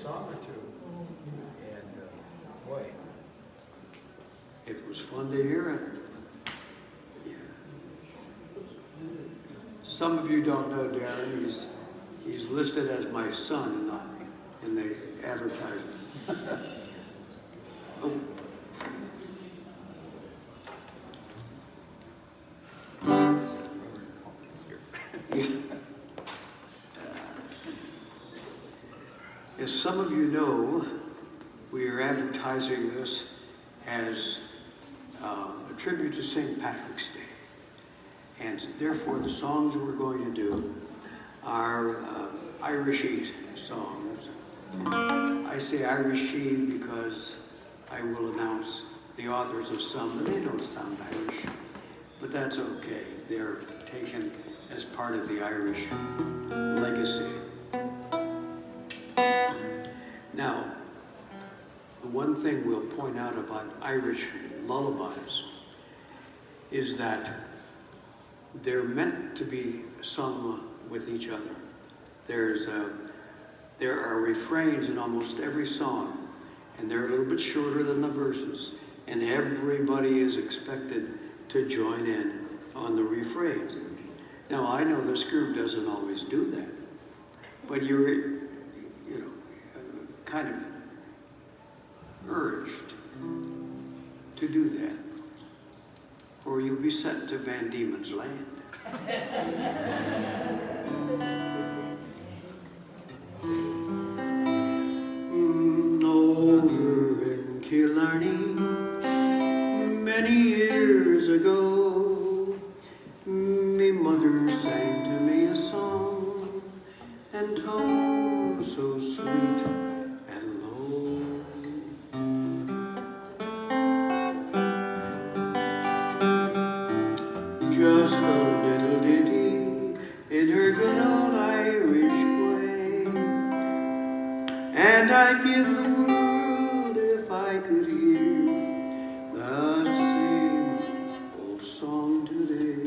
song or two. And boy, It was fun to hear it. Yeah. Some of you don't know Darren. He's listed as my son in the advertisement. Oh. Yeah. As some of you know, we are advertising this as a tribute to St. Patrick's Day. And therefore, the songs we're going to do are Irishy songs. I say Irishy because I will announce the authors of some, and they don't sound Irish, but that's okay. They're taken as part of the Irish legacy. Now, the one thing we'll point out about Irish lullabies is that they're meant to be sung with each other. There are refrains in almost every song, and they're a little bit shorter than the verses, and everybody is expected to join in on the refrains. Now, I know this group doesn't always do that, but you're kind of urged to do that, or you'll be sent to Van Diemen's Land. Over in Killarney, many years ago, me mother sang to me a song, and told so sweet and low. Just a little ditty in her good old Irish way, and I'd give the world if I could hear the same old song today.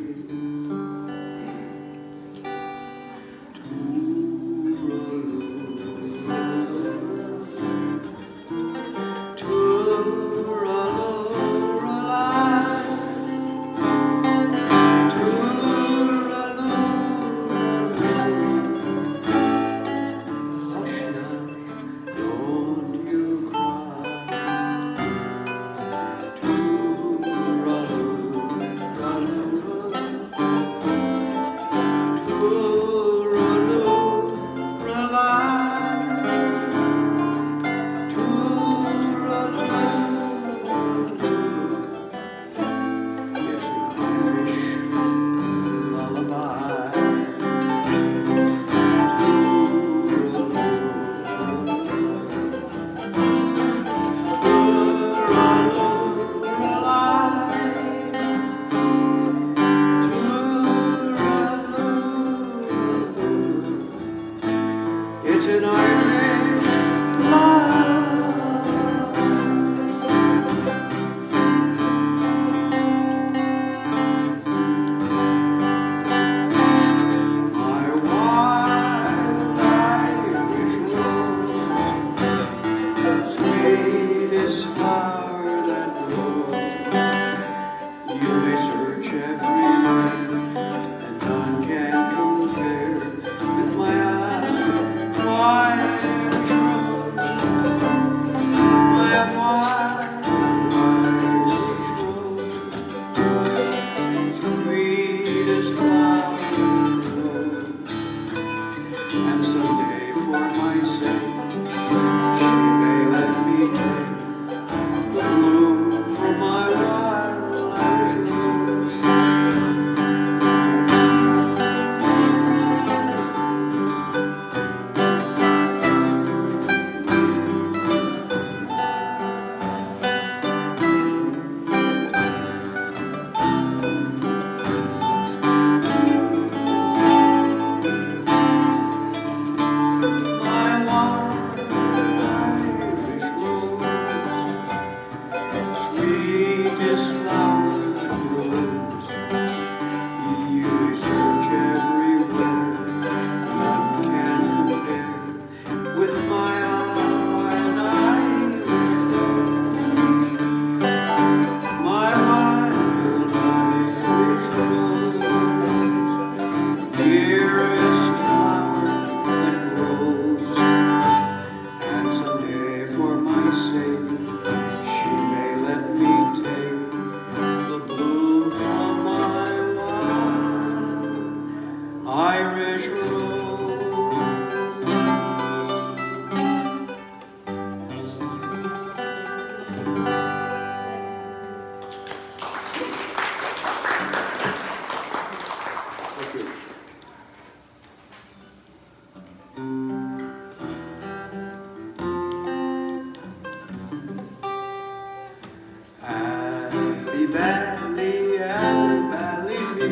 Valley, Alley Valley me,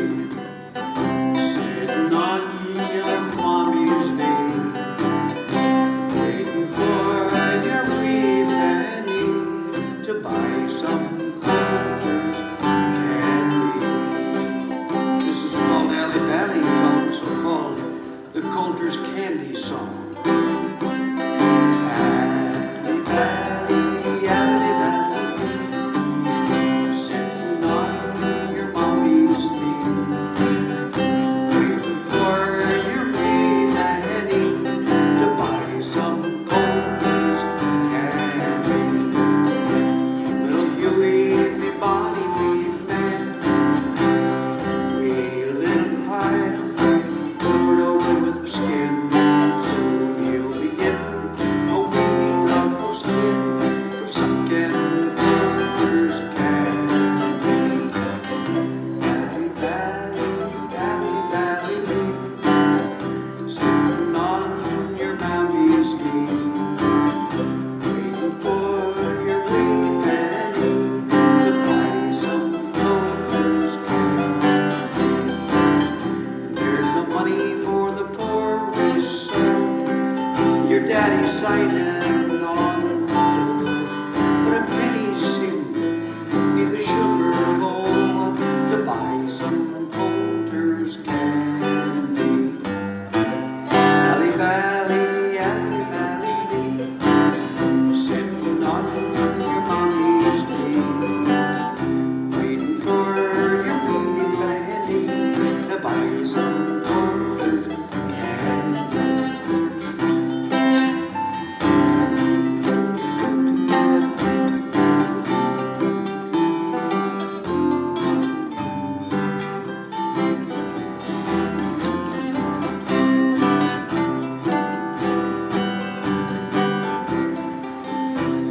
sitting on your mommy's knee, waiting for your wee penny to buy some Coulter's candy. This is called Alley Valley. It's also called the Coulter's Candy Song. Alley Valley, Alley Valley, sitting on your mommy's knee, waiting for your wee penny to buy some Coulter's candy. Little Huey, me bonny wee man, wee little pie, covered over with skin. Soon he'll be getting a wee double skin for sucking Coulter's candy. Valley, valley, valley, valley, me, sitting on your mommy's knee, waiting for your wee penny to buy some Coulter's candy. There's no money for the poor wee soul, your daddy's signing on the door, but a penny's sitting neath the sugar bowl to buy some Coulter's candy. Alley Valley, Alley Valley me, sitting on your mommy's knee, waiting for your wee penny to buy some Coulter's candy.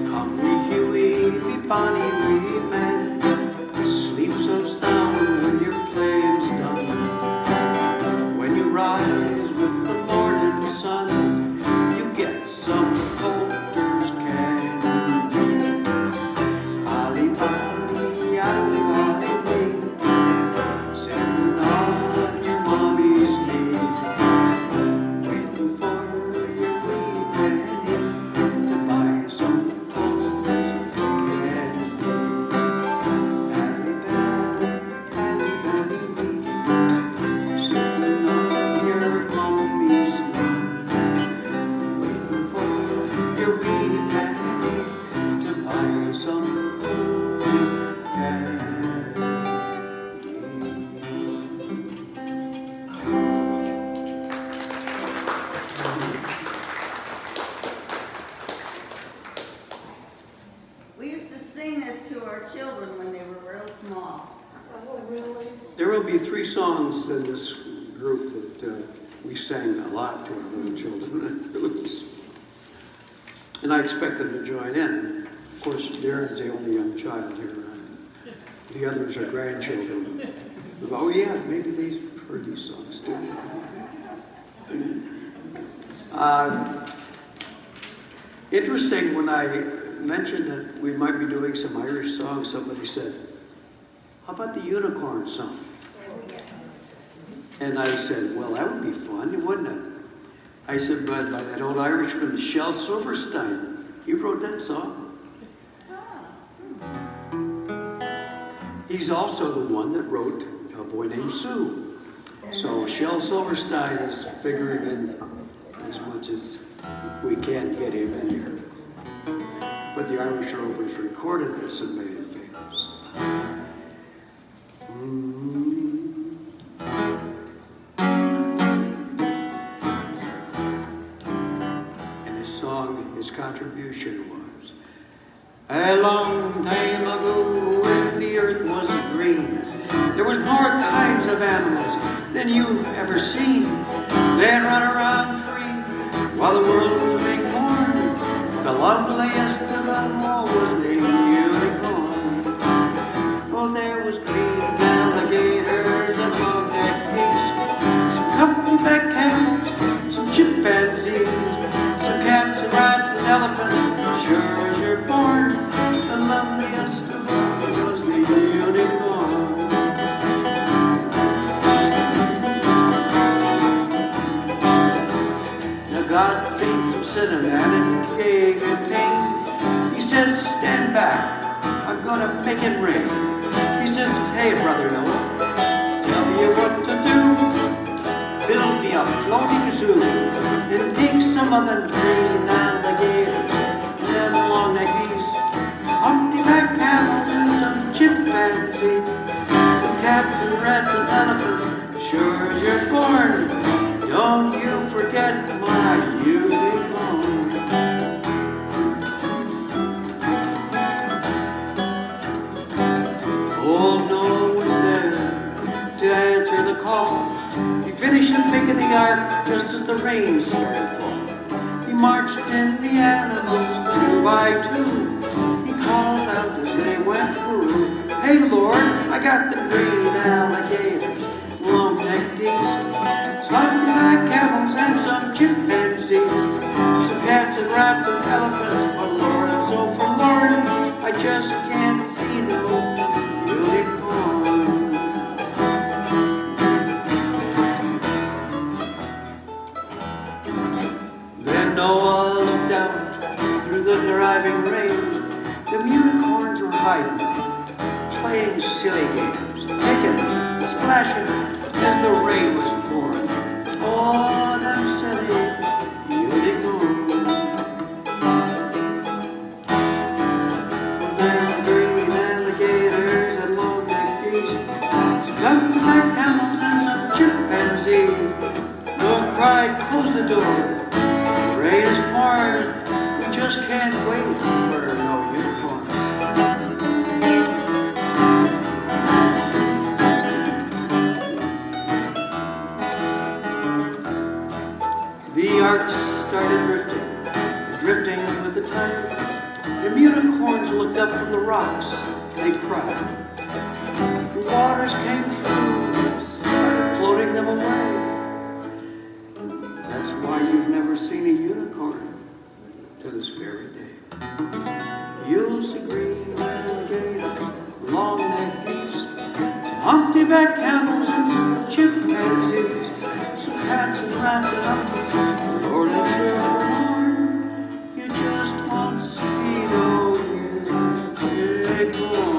Come wee Huey, wee bonny wee man, sleep so sound when your playing's done. When you rise with the morning sun, you get some Coulter's candy. Alley Valley, Alley Valley me, sitting on your mommy's knee, waiting for your wee penny to buy some Coulter's candy. Alley Valley, Alley Valley me, sitting on your mommy's knee, waiting for your wee penny to buy some Coulter's candy. We used to sing this to our children when they were real small. There will be 3 songs in this group that we sang a lot to our little children. And I expect them to join in. Of course, Darren's the only young child here. The others are grandchildren. Oh yeah, maybe they've heard these songs too. Interesting, when I mentioned that we might be doing some Irish songs, somebody said, how about the Unicorn song? And I said, well, that would be fun, wouldn't it? I said, but by that old Irishman, Shel Silverstein, he wrote that song. He's also the one that wrote A Boy Named Sue. So Shel Silverstein is figuring in as much as we can get him in here. But the Irish Rovers recorded this and made it famous. And his song, his contribution was, a long time ago when the earth was green, there was more kinds of animals than you've ever seen. They'd run around free while the world was being born. The loveliest of them all was the unicorn. Oh, there was green alligators and long-necked geese, some humpback camels, some chimpanzees, some cats and rats and elephants. Sure as you're born, the loveliest of all was the unicorn. cinnamon and cake and pain. He says, stand back, I'm gonna make it rain. He says, hey, Brother Noah, tell me what to do. Build me a floating zoo and take some of them green alligators and long-necked geese, humpty-back camels and some chimpanzees, some cats and rats and elephants. Sure as you're born, don't you forget my unicorn. Old Noah was there to answer the call. He finished making the ark just as the rain started falling. He marched in the animals 2 by 2. He called out as they went through, hey Lord, I got the green alligators, long-necked geese, humpty-back camels and some chimpanzees, some cats and rats and elephants. But Lord, I'm so forlorn, I just can't see no unicorn. Then Noah looked out through the driving rain. The unicorns were hiding, playing silly games, kicking, splashing as the rain was pouring. Oh, them silly unicorns. Them green alligators and long-necked geese, some humpback camels and some chimpanzees. Noah cried, close the door. The rain is pouring, we just can't wait for no unicorn. The ark started drifting with the tide. The unicorns looked up from the rocks, they cried. The waters came through, started floating them away. That's why you've never seen a unicorn to this very day. You'll see green alligators, long-necked geese, humpty-back camels and some chimpanzees, some cats and rats and elephants. Lord, I'm sure forlorn, you just won't see no unicorn.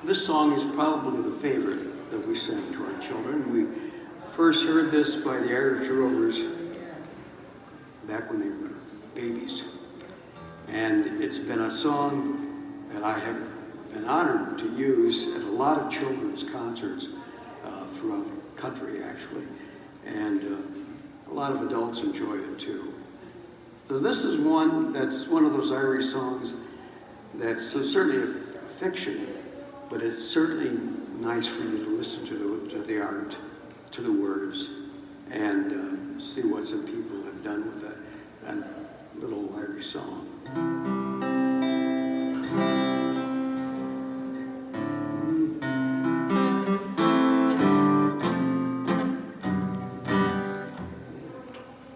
This song is probably the favorite that we sing to our children. We first heard this by the Irish Rovers back when they were babies. And it's been a song that I have been honored to use at a lot of children's concerts throughout the country, actually. And a lot of adults enjoy it too. So this is one that's one of those Irish songs that's certainly a fiction, but it's certainly nice for you to listen to the art, to the words, and see what some people have done with that little Irish song.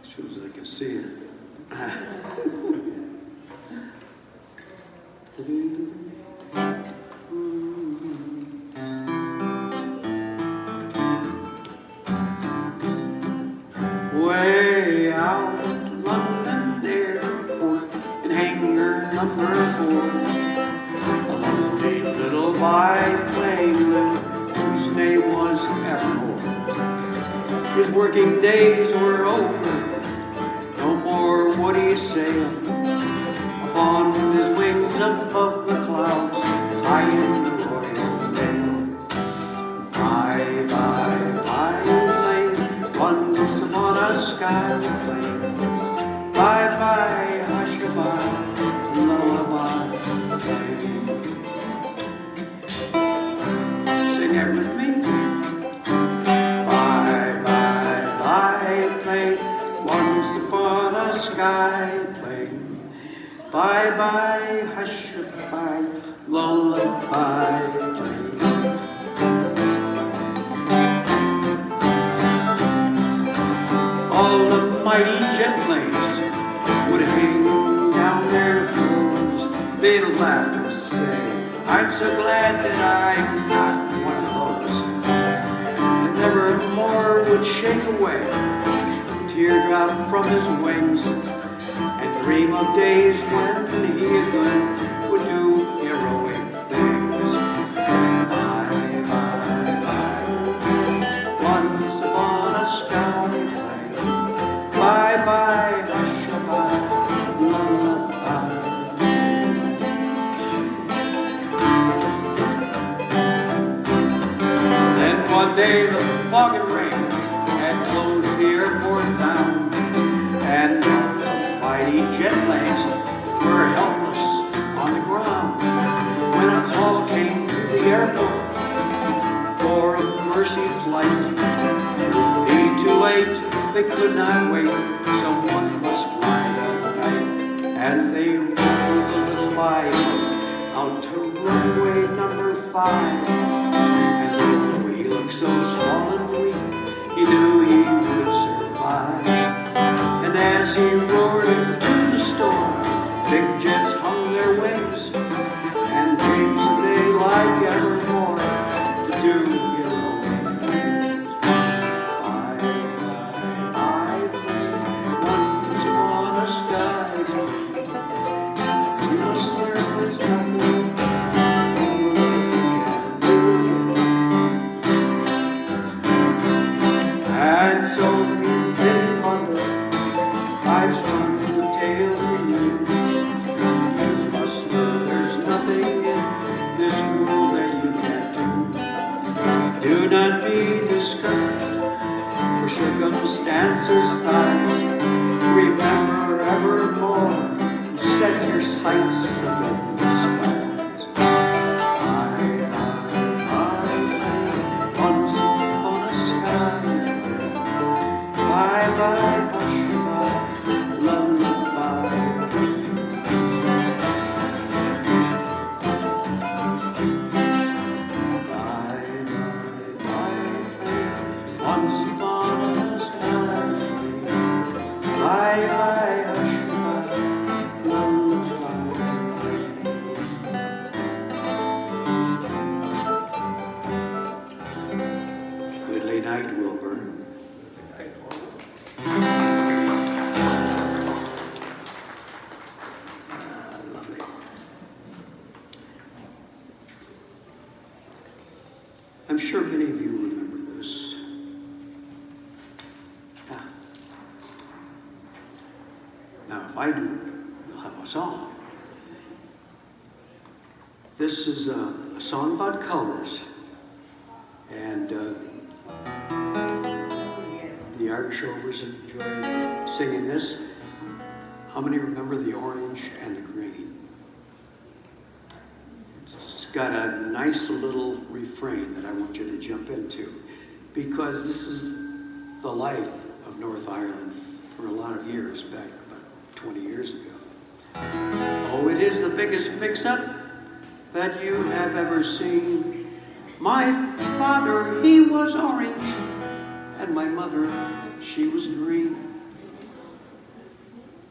As soon as I can see it. Way out London Airport in hangar number 4, a lonely little biplane lived whose name was Evermore. His working days were over, no more would he sail upon his wings above the clouds, high in the royal mail. Bye, bye, bye, plane, once upon a sky plane. Bye, bye, hush-a-bye, lullaby plane. Sing that with me. Bye, bye, bye, plane, once upon a sky plane. Bye, bye, hush-a-bye, lullaby plane. mighty jet planes would hang down their nose, they'd laugh and say, I'm so glad that I'm not one of those. And never more would shake away a teardrop from his wings and dream of days when he again would do heroic things. Bye, bye, bye. Once upon a sky plane. Bye, bye, hush-a-bye, lullaby. Then one day the fog and rain had closed the airport down, and mighty jet planes were helpless on the ground. When a call came to the airport for a mercy flight, be too late, they could not wait, someone must fly that night. And they rolled a little light out to runway number 5. And though he looked so small and weak, he knew he would survive. And as he roared into the storm, big jets hung their wings, and dreams they like evermore to do heroic things. Bye, bye, bye, once upon a sky plane. You must learn there's nothing you can do. And so you didn't wonder, I've spun the tale for you. You must know there's nothing in this world that you can't do. Do not be discouraged for circumstance or size. Remember evermore, set your sights above the skies. Bye, bye, bye, once upon a sky. Bye, bye, hush-a-bye, lullaby. Bye, bye, bye, once upon a sky. Bye, bye, hush-a-bye, lullaby. Good late night, Wilbur. Lovely. I'm sure many of you remember this. Yeah. Now, if I do, you'll have a song. This is a song about colors. And the Irish Rovers enjoy singing this. How many remember the orange and the green? It's got a nice little refrain that I want you to jump into, because this is the life of North Ireland for a lot of years, back about 20 years ago. Oh, it is the biggest mix-up that you have ever seen. My father, he was orange, and my mother, she was green.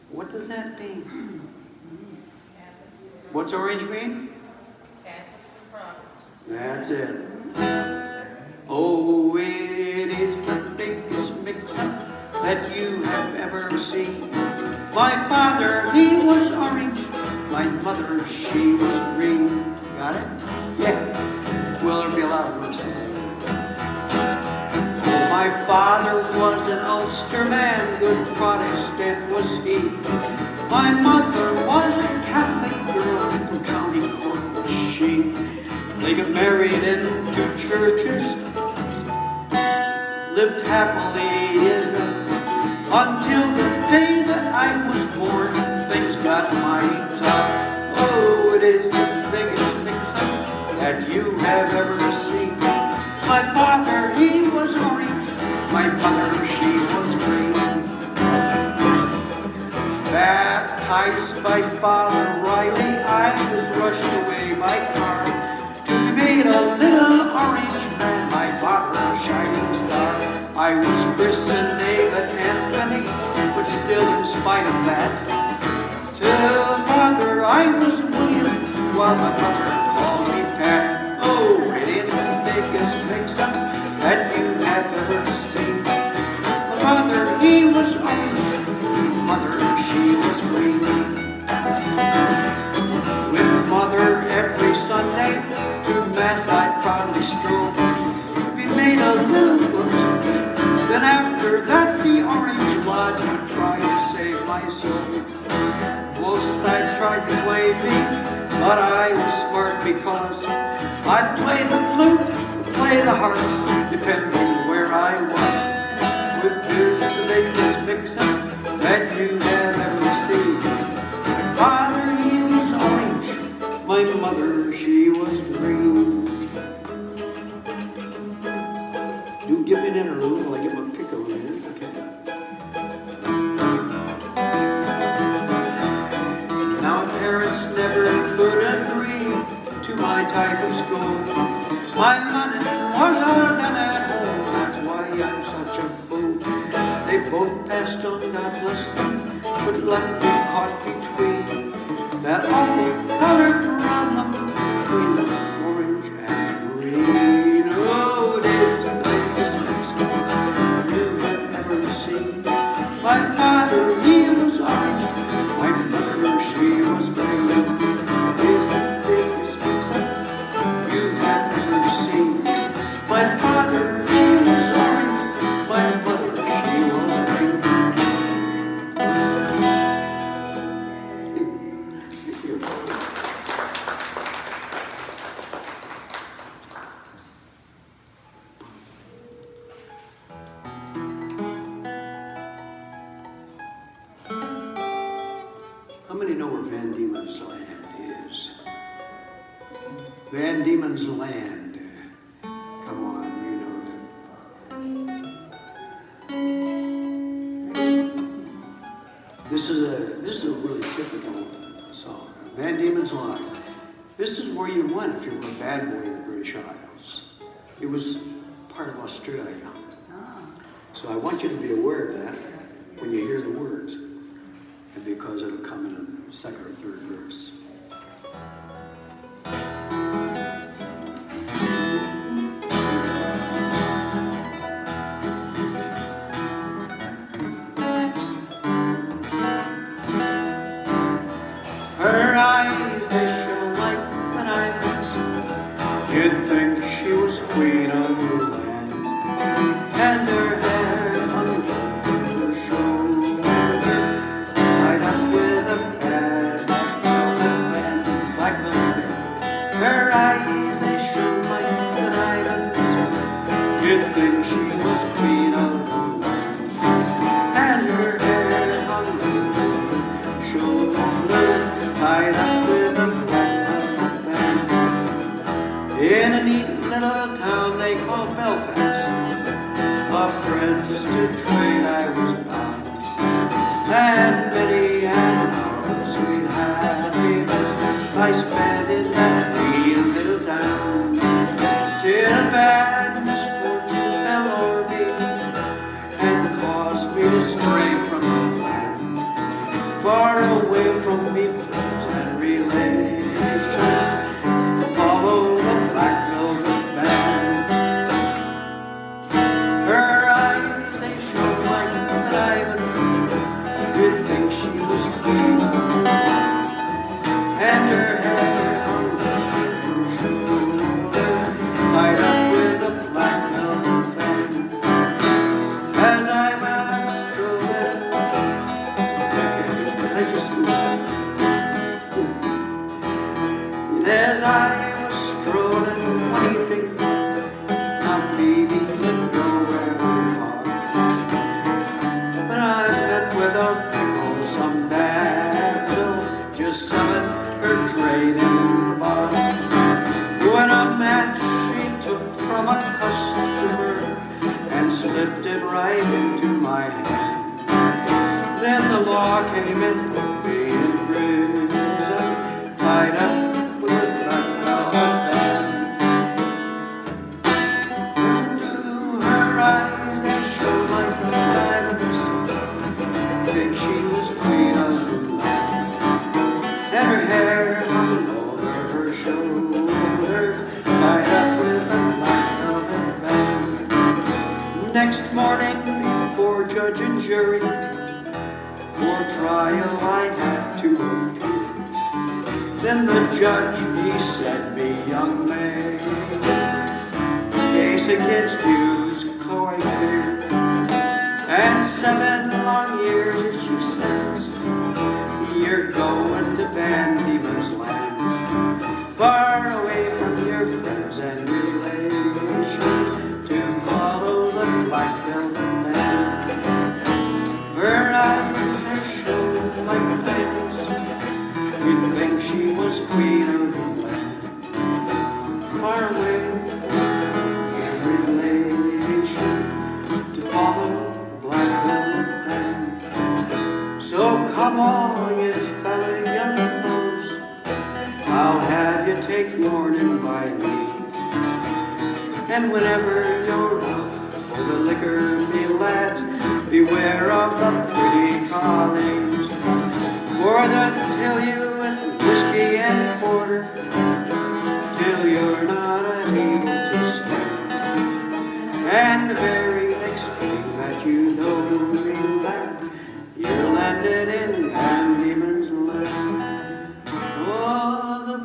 What does that mean? What's orange mean? Catholics and Protestants. That's it. Oh, it is the biggest mix-up that you have ever seen. My father, he was orange. My mother, she was green. Got it? Yeah. Well, there'll be a lot of verses. Oh, my father was an Ulster man, good Protestant was he. My mother was a Catholic girl from County Cork was she. They got married in 2 churches, lived happily enough until the day that I was born. Things got mighty tough. Oh, it is the biggest mix-up that you have ever seen. My father, he was orange. My mother, she was green. Baptized by Father Riley, I was rushed away by car to be made a little orange man, my father, a shining star. I was christened David Anthony, but spite of that, till father I was William, while my mother called me Pat. Oh, it is the biggest mix-up that you have ever seen. My father, he was orange, mother, she was green. With mother every Sunday to mass I'd proudly stroll. We made a little book. Then after that the orange lodge would try to save my soul. Both sides tried to play me, but I was smart because I'd play the flute, play the harp, depending where I was. With music the biggest mix-up that you have ever seen. My father, he was orange, my mother, she was green. Do give me an interlude while I get my pickle in here, okay? Now parents never could agree to my type of school. My London was all done at home, that's why I'm such a fool. They both passed on, God bless them, but left me caught between that awful color problem between orange and green. Oh, it is the biggest mix you have ever seen. My father, he was orange, my mother, she was green. It is the biggest mix-up you have ever seen. My father, he was orange, my mother, she was green. How many know where Van Diemen's Land is? Van Diemen's Land. Come on, you know that. This is a really typical song. Van Diemen's Land. This is where you went if you were a bad boy in the British Isles. It was part of Australia. So I want you to be aware of that when you hear the words, and because it'll come in a second or third verse. Her eyes, they shone like the diamonds. You'd think she was queen of the land. And her hair hung over her shoulder, tied up with a pad, and like the wind. Her eyes, they shone like the diamonds. You'd think she was queen of the land. And her hair hung over her shoulder, tied up with a black band. In a neat little town they call Belfast, apprenticed to trade I was bound, and many an hour sweet happiness I spent in that neat little town, till bad misfortune fell o'er me and caused me to stray from the land, far away from me friends and relations, follow the black velvet band. Her eyes, they shone like the diamond. You'd think she was queen of the land. And her hair hung over her shoulder, tied up with a black velvet band. As I was strolling, I just as I was strolling one evening, not leaving the nowhere far, but I met with a fickle-some damsel, just selling her trade in the bar. When a match she took from a customer and slipped it right into my hand. Then the law came and put me in prison, tied up with a black velvet band. To her eyes they shone like diamonds. Think she was jury. For trial I had to appear. Then the judge, he said, me young man, case against you's quite clear, and 7 long years you sentence. You're going to Van Diemen's Land, far away from your friends and relations, to follow the black velvet man. Her eyes are shone like diamonds. You'd think she was queen of the land, far away from relation, to follow the black velvet man. So come on, you fella young folks, I'll have you take morning by me. And whenever you're out for the liquor, me lads, beware of the pretty colleagues, for they'll tell you with whiskey and porter, till you're not able to stare. And the very next thing that you know, me lad, you're landed in Van Diemen's Land. Oh, the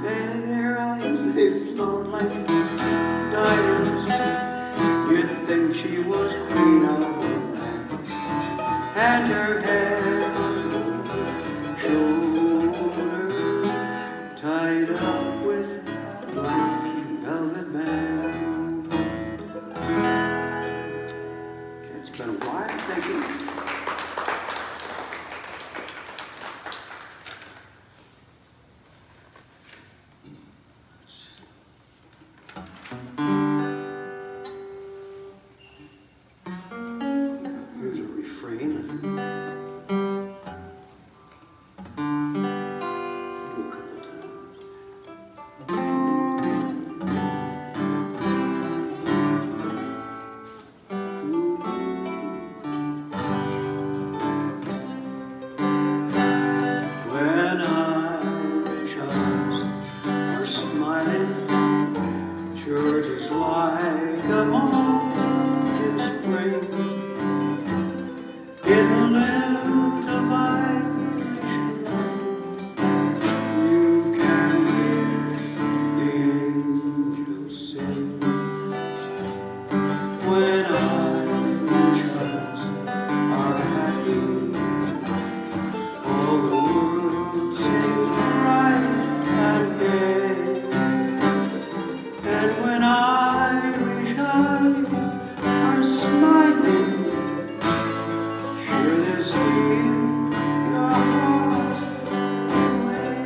their eyes, they float like diamonds. You'd think she was queen of the land, and her hair was over shoulders, tied up with black velvet band. It's been a while, thank you. Here's a refrain. Do a couple times. When Irish eyes are smiling, sure just like a morning spring, in the lilt of Irish love, you can hear the angels sing. When Irish hearts are happy, all the world seems bright and gay. And when Irish eyes are smiling, sure they'll steal your heart away.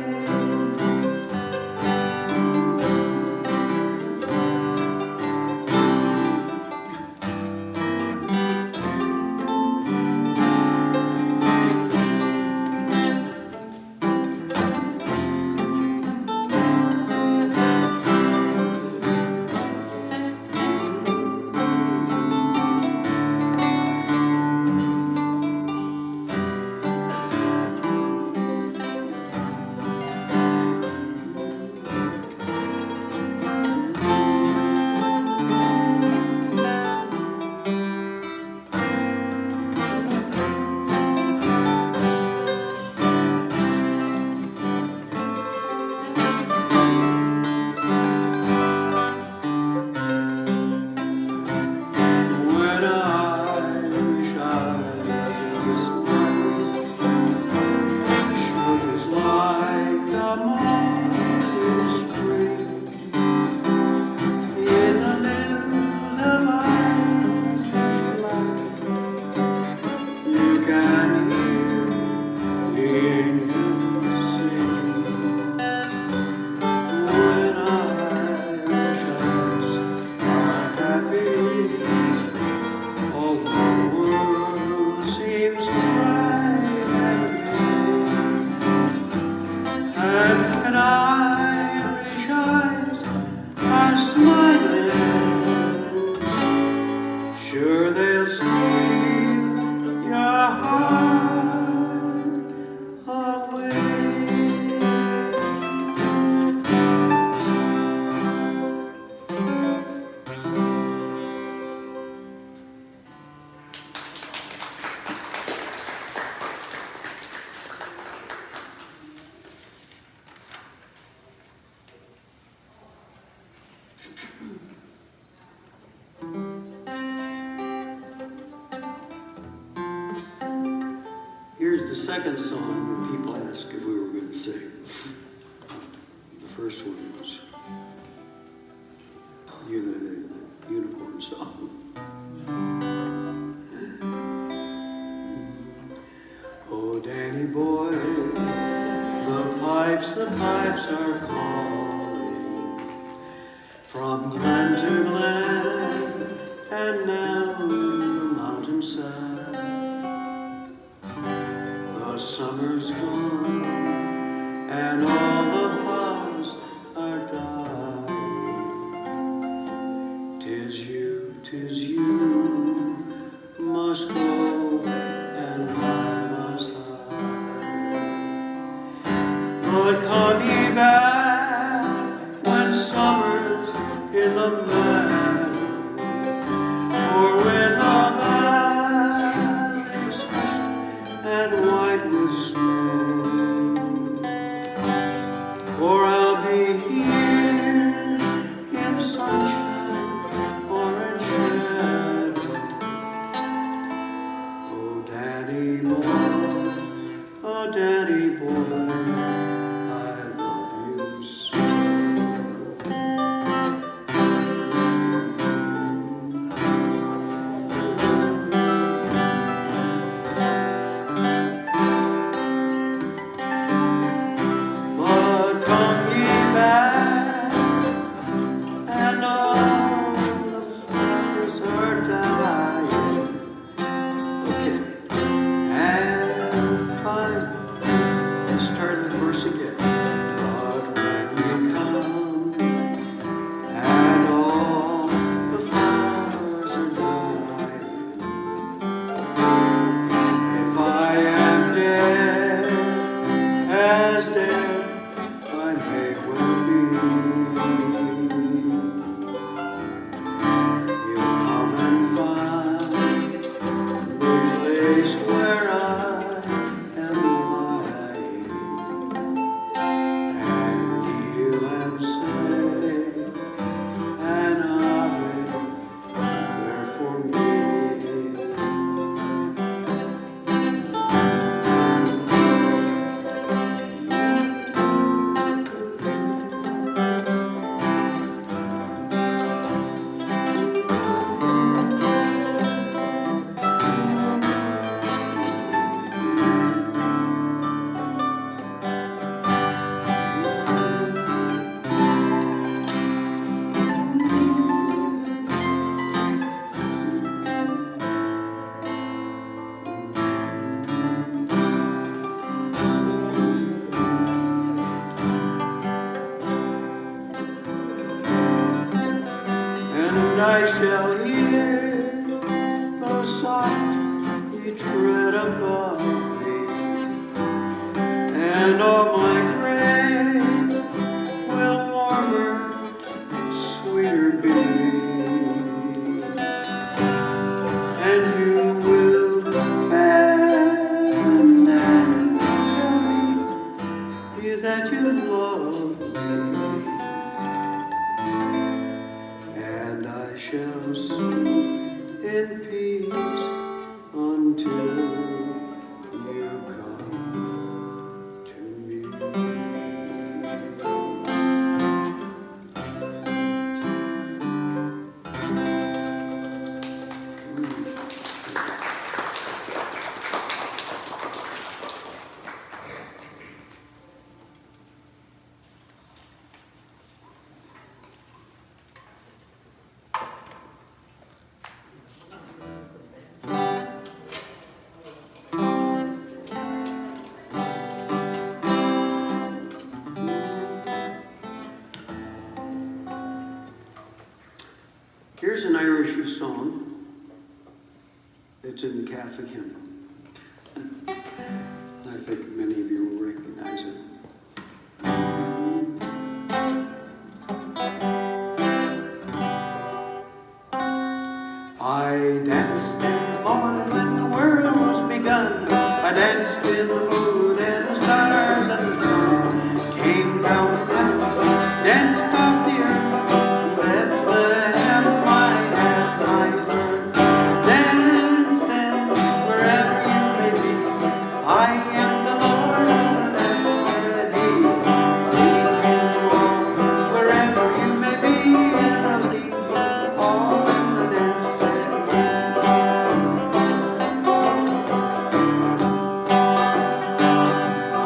the second song that people asked if we were going to sing. The first one was, you know, the unicorn song. Oh, Danny boy, the pipes are calling from glen to glen and down the mountainside. The summer's gone and all the flowers are dying. 'Tis you must go and I must hide. But come ye back when summer's in the meadow, or when the valley's hushed and white with snow. For I'll be here in sunshine or in shadow. Oh, Daddy boy, I love you so. But come ye back, and all the flowers are dying. Okay, and fine. Let's start the verse again. But when you come, and all the flowers are dying, if I am dead, as dead I may well be, you'll come and find the place where I am lying, and kneel and say, and I there for me. And I shall hear the soft tread above me, and all my grave will warmer, sweeter be, and you will bend and tell me that you love me. And I shall sleep in peace until you come to me. Here's an Irish song that's in the Catholic hymnal. I think many of you will recognize it. I danced in the morning when the world was begun. I danced in the moon and the stars and the sun came down from heaven, danced off the earth. Bethlehem, I had my birth. Danced in wherever I am the Lord of the dance, said he. I'll lead you all wherever you may be, and I'll lead you all in the dance, said he.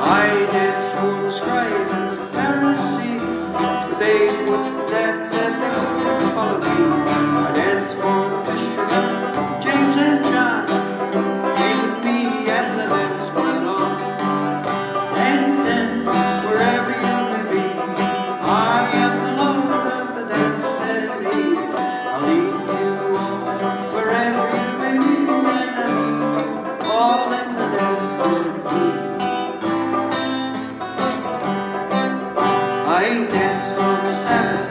I dance for the scribe and the Pharisee, but they wouldn't dance and they wouldn't follow me. I dance for the fishermen, James and John, came with me and the dance went on. Dance then, wherever you may be, I am the Lord of the dance, said he. I'll lead you all wherever you may be, and I'll lead you all in the dance, said he. I danced on the Sabbath,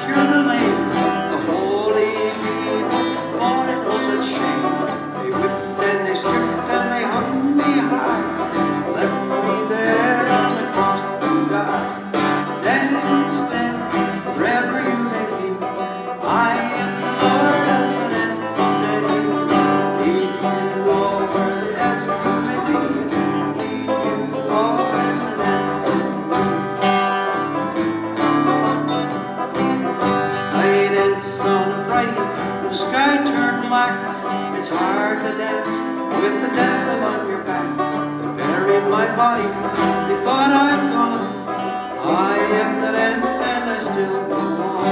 cured the lame, the holy people thought it was a shame. They whipped and they stripped and they hung me high, left me there on the cross to die. Dance then, wherever you may be, I am the Lord of the dance, said he. Lead you all wherever you may be, lead you all in the dance, said he. I danced on a Friday, the sky turned black. It's hard to dance with the devil on your back. They buried my body, they thought I'd gone. I am the dance and I still go on.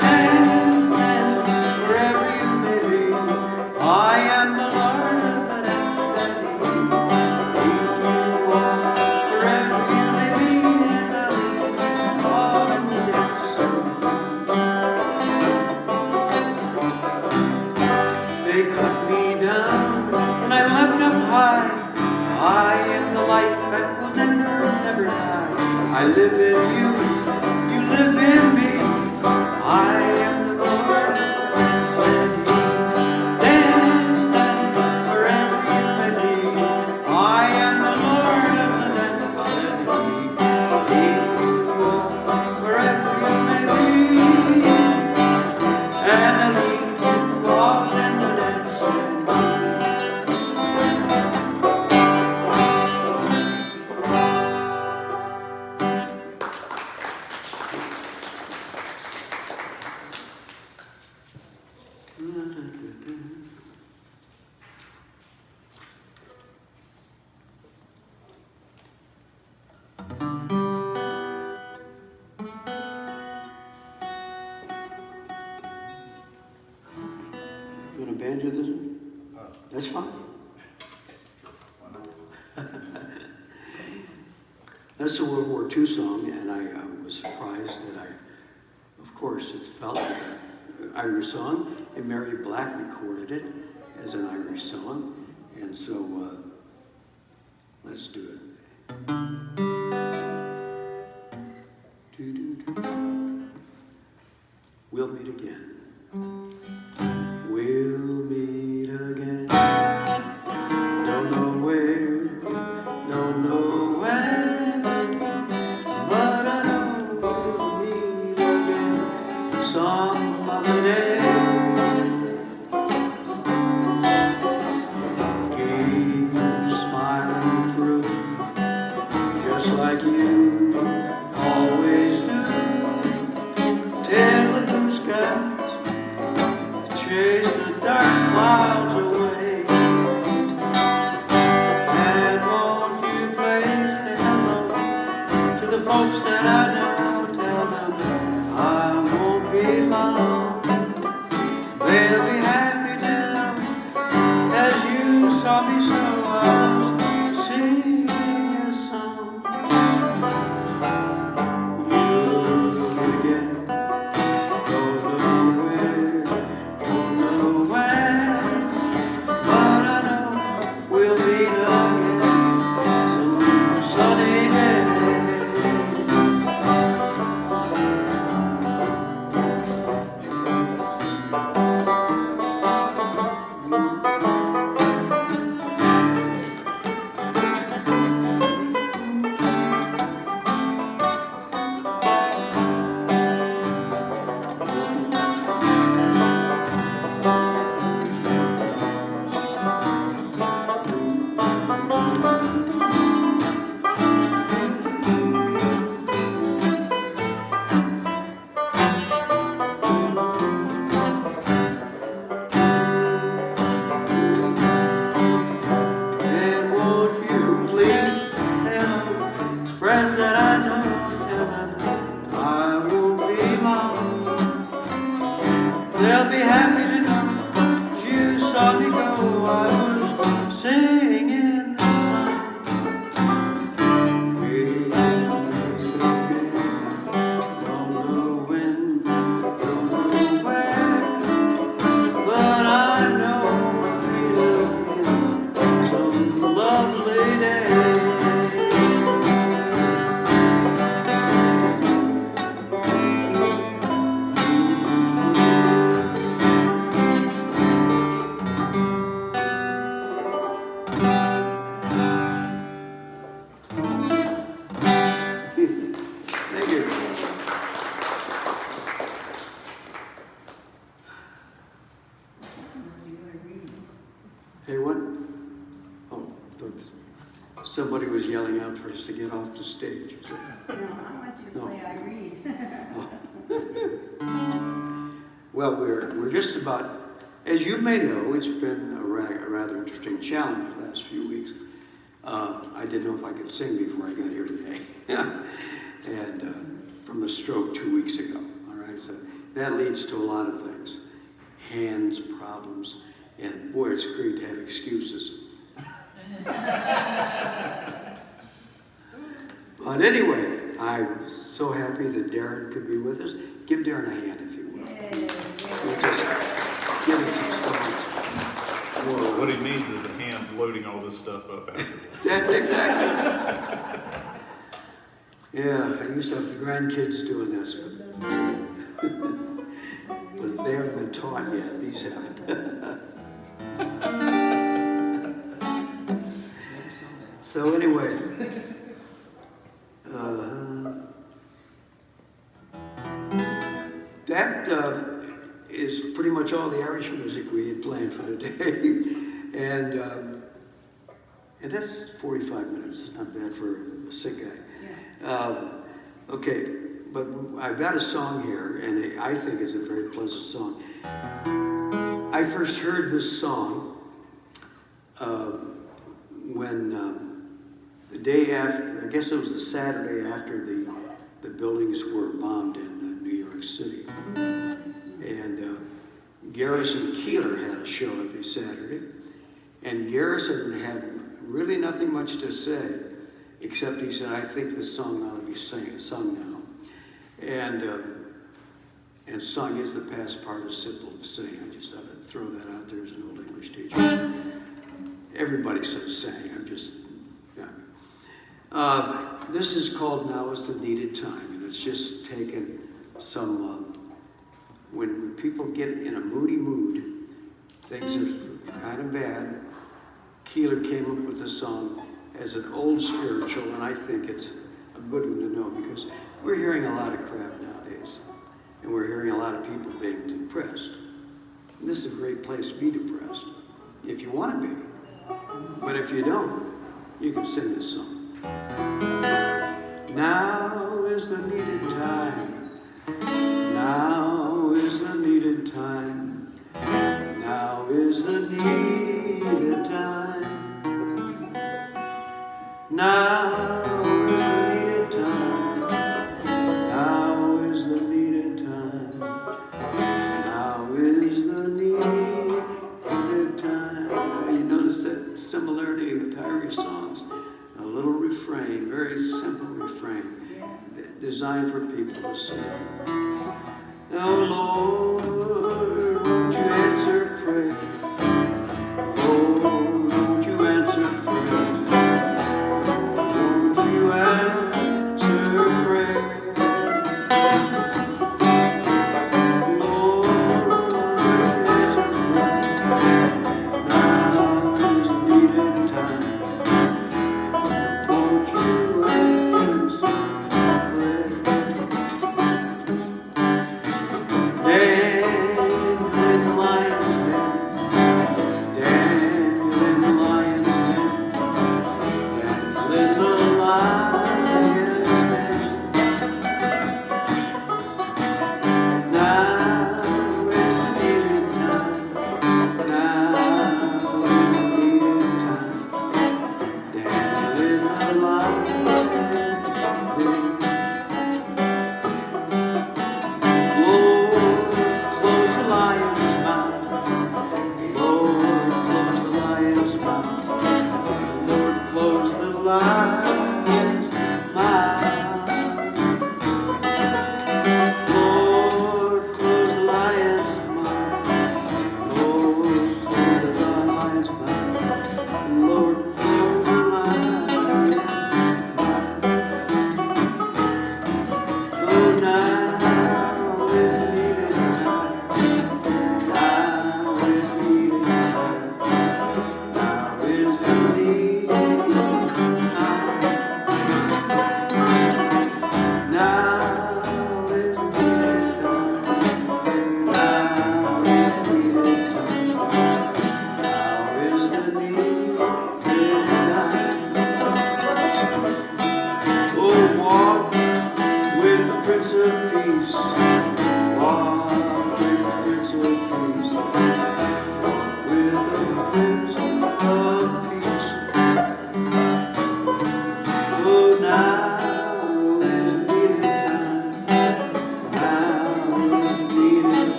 Dance then, wherever you may be, I am the Lord of the dance, said he. Lead you all wherever you may be, and I'll lead you all in the dance, said he. They cut me down and I leapt up high. I am the life that will never, never die. I live in you, you live in me. I am the Lord of the dance, said he. Dance then, wherever you may be. I am the Lord of the dance, said he. Lead you all wherever you may be, and I'll lead you all in the dance, said he. You want to banjo this one? That's fine. That's a World War II song, and I was surprised that of course, it's felt like an Irish song, and Mary Black recorded it as an Irish song, and so let's do it. Doo-doo-doo. We'll meet again. We'll meet again. Don't know where, don't know when, but I know we'll meet again some other day. Keep smiling through, just like you always do. Till the blue skies somebody was yelling out for us to get off the stage. No, I want you to No. play Irene. Well, we're just about, as you may know, it's been a rather interesting challenge the last few weeks. I didn't know if I could sing before I got here today. And from a stroke 2 weeks ago, all right? So that leads to a lot of things. Hands problems, and boy, it's great to have excuses. But anyway, I'm so happy that Darren could be with us. Give Darren a hand if you will. We'll just give us some songs. Well, what he needs is a hand loading all this stuff up after. That's exactly. Yeah, I used to have the grandkids doing this, but they haven't been taught yet. These haven't. So anyway, that is pretty much all the Irish music we had planned for today, and that's 45 minutes. It's not bad for a sick guy. Okay, but I've got a song here, and I think it's a very pleasant song. I first heard this song when the day after, I guess it was the Saturday after the buildings were bombed in New York City. And Garrison Keillor had a show every Saturday. And Garrison had really nothing much to say, except he said, I think this song ought to be sung now. And sung is the past participle of sing. I just thought I'd throw that out there as an old English teacher. Everybody says sang, I'm just, yeah. This is called Now Is the Needed Time, and it's just taken some, when people get in a moody mood, things are kind of bad. Keillor came up with this song as an old spiritual, and I think it's a good one to know because we're hearing a lot of crap nowadays, and we're hearing a lot of people being depressed. And this is a great place to be depressed, if you want to be. But if you don't, you can sing this song. Now is the needed time. Now is the needed time. Now is the needed time. Now is the needed time. Now is the needed time. Now is the needed time. Now you notice that similarity with Irish songs. A little refrain, very simple refrain, designed for people to sing. Oh Lord, won't you answer prayer? Oh, won't you answer prayer? Won't you answer prayer? Lord, answer prayer. Now is the needed time. Won't you answer prayer? Daniel in the lion's den. Daniel in the lion's den. Daniel in the lion's den. Now is the needed time. Now is the needed time. Daniel in the lion's den. Lord, close the lion's mouth. Lord, close the lion's mouth. Lord, close the lion's mouth. Lord, close the lion's mouth. Lord, close the lion's mouth. Lord, close the lion's mouth. Oh, now is the needed time. Now is the needed time. Now is the needed time.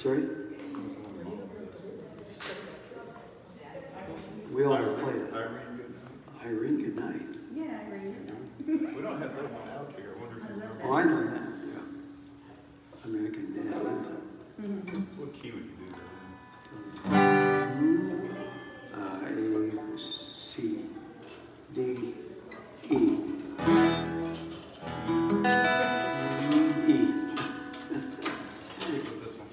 sorry? We all have played it. Irene, good night. Yeah, I read it. We don't have that one out here. I wonder if you remember. Oh, I know that, yeah. American Dad. What key would you do A, C, D, E. E. there? This one.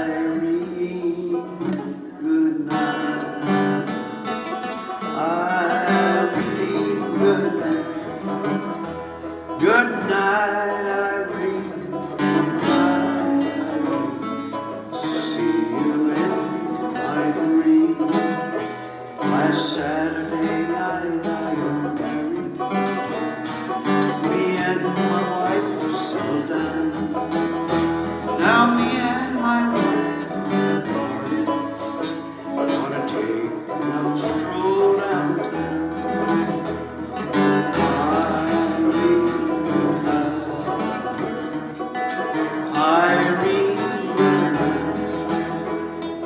Irene, good night. Irene, good night. Good night, Irene. Good night, Irene. See you in my dream. Last Saturday night I got married. Me and my wife were settled down. Now me and my wife have parted. Gonna take another stroll downtown. Irene, good night. Irene,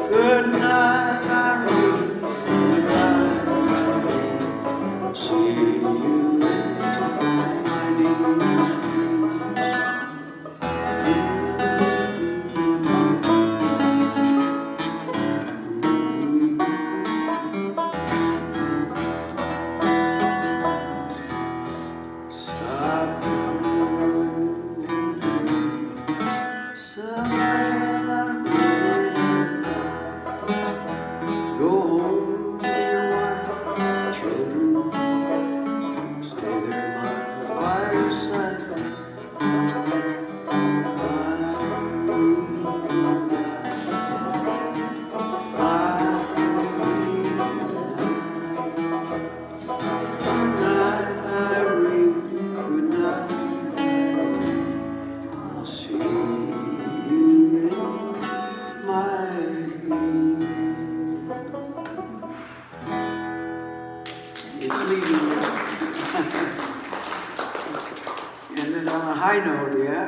good night. Good night, Irene. Good night, Irene. See you in my dreams. Stop. Stop. Go home to your wife, children. Stay there by the fireside. Irene, good night. I'll see you in my dreams. It's leaving now. Ended on a high note, yeah?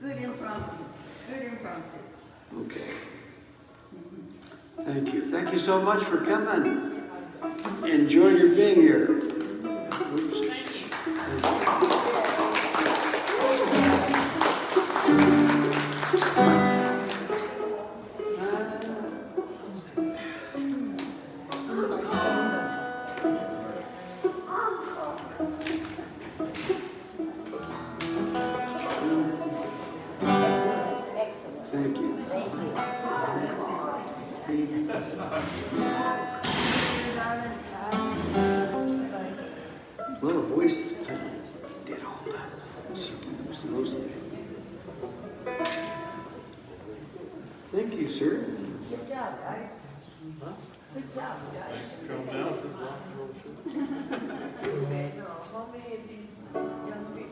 Good impromptu. Good impromptu. Okay. Thank you. Thank you so much for coming. Enjoyed your being here. Oops. Thank you. Thank you. See? Well, the voice kind of did all that. It's mostly. Thank you, sir. Good job, guys. Good job, guys. Come down for the rock and roll show. How many of these young people?